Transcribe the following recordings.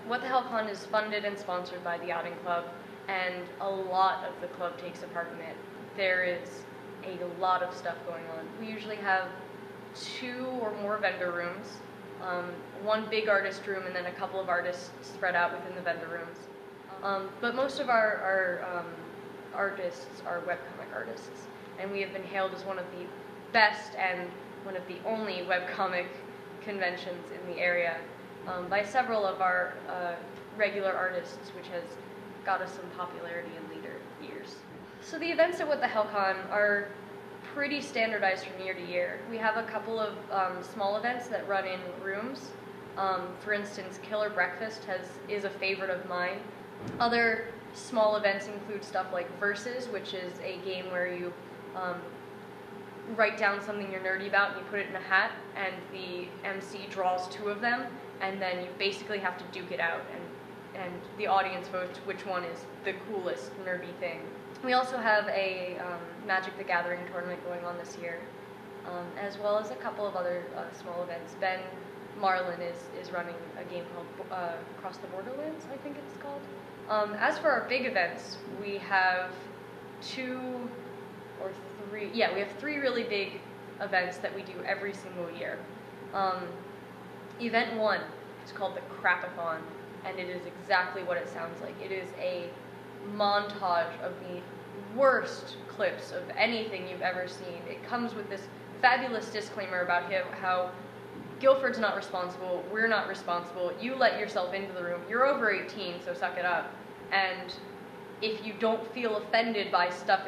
What the Hell Con is funded and sponsored by the Outing Club, and a lot of the club takes a part in it. There is a lot of stuff going on. We usually have 2 or more vendor rooms, one big artist room, and then a couple of artists spread out within the vendor rooms. But most of our artists are webcomic artists, and we have been hailed as one of the best and one of the only webcomic conventions in the area by several of our regular artists, which has got us some popularity in later years. So the events at What the Hell Con are pretty standardized from year to year. We have a couple of small events that run in rooms. For instance, Killer Breakfast is a favorite of mine. Other small events include stuff like Versus, which is a game where you write down something you're nerdy about and you put it in a hat, and the MC draws 2 of them, and then you basically have to duke it out, and the audience votes which one is the coolest nerdy thing. We also have a Magic the Gathering tournament going on this year, as well as a couple of other small events. Ben Marlin is running a game called Across the Borderlands, I think it's called. As for our big events, we have 2 or 3, we have 3 really big events that we do every single year. Event 1 is called the Crapathon, and it is exactly what it sounds like. It is a montage of the worst clips of anything you've ever seen. It comes with this fabulous disclaimer about how Guilford's not responsible, we're not responsible, you let yourself into the room, you're over 18, so suck it up. And if you don't feel offended by stuff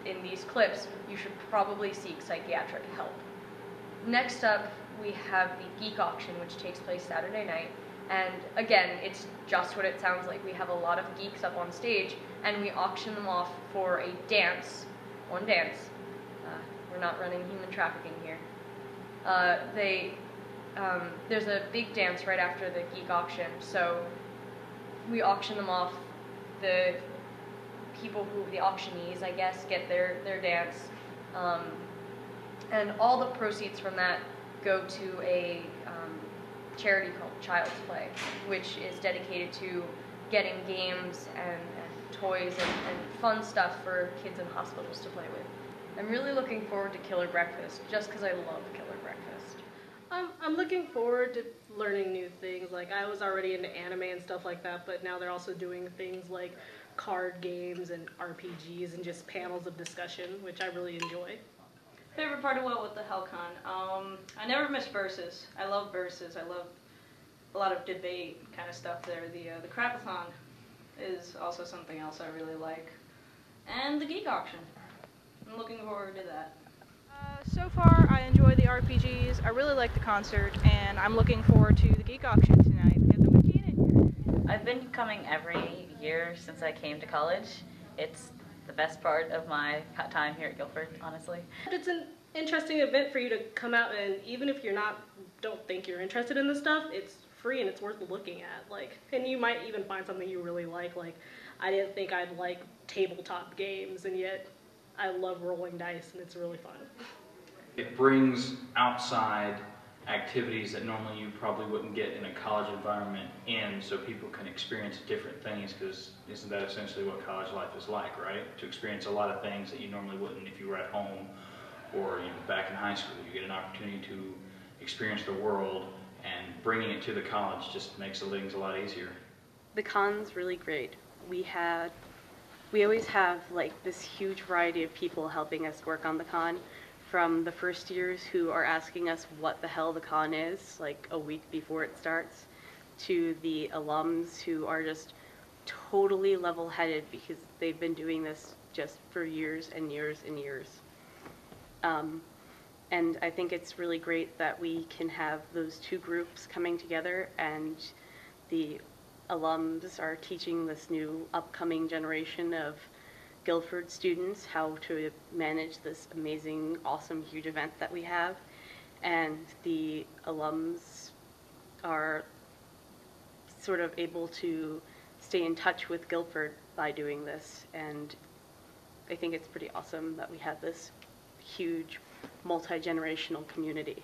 in these clips, you should probably seek psychiatric help. Next up, we have the Geek Auction, which takes place Saturday night. And again, it's just what it sounds like. We have a lot of geeks up on stage, and we auction them off for a dance. One dance. We're not running human trafficking here. There's a big dance right after the geek auction, so we auction them off. The people the auctionees, I guess, get their dance. And all the proceeds from that go to a charity called Child's Play, which is dedicated to getting games and toys and fun stuff for kids in hospitals to play with. I'm really looking forward to Killer Breakfast, just because I love Killer Breakfast. I'm looking forward to learning new things. Like, I was already into anime and stuff like that, but now they're also doing things like card games and RPGs and just panels of discussion, which I really enjoy. Favorite part of What the Hell Con? I never miss Versus. I love Versus. I love a lot of debate kind of stuff there. The Crapathon is also something else I really like. And the Geek Auction. I'm looking forward to that. So far, I enjoy the RPGs, I really like the concert, and I'm looking forward to the Geek Auction tonight because I'm a teenager. I've been coming every year since I came to college. It's the best part of my time here at Guilford, honestly. It's an interesting event for you to come out, and even if don't think you're interested in this stuff, it's free and it's worth looking at. Like, and you might even find something you really like. Like, I didn't think I'd like tabletop games, and yet I love rolling dice, and it's really fun. It brings outside activities that normally you probably wouldn't get in a college environment in, so people can experience different things, because isn't that essentially what college life is like, right? To experience a lot of things that you normally wouldn't if you were at home or back in high school. You get an opportunity to experience the world, and bringing it to the college just makes the things a lot easier. The con's really great. We always have like this huge variety of people helping us work on the con, from the first years who are asking us what the hell the con is, like a week before it starts, to the alums who are just totally level-headed because they've been doing this just for years and years and years. And I think it's really great that we can have those 2 groups coming together, and the alums are teaching this new upcoming generation of Guilford students how to manage this amazing, awesome, huge event that we have. And the alums are sort of able to stay in touch with Guilford by doing this. And I think it's pretty awesome that we have this huge multi-generational community.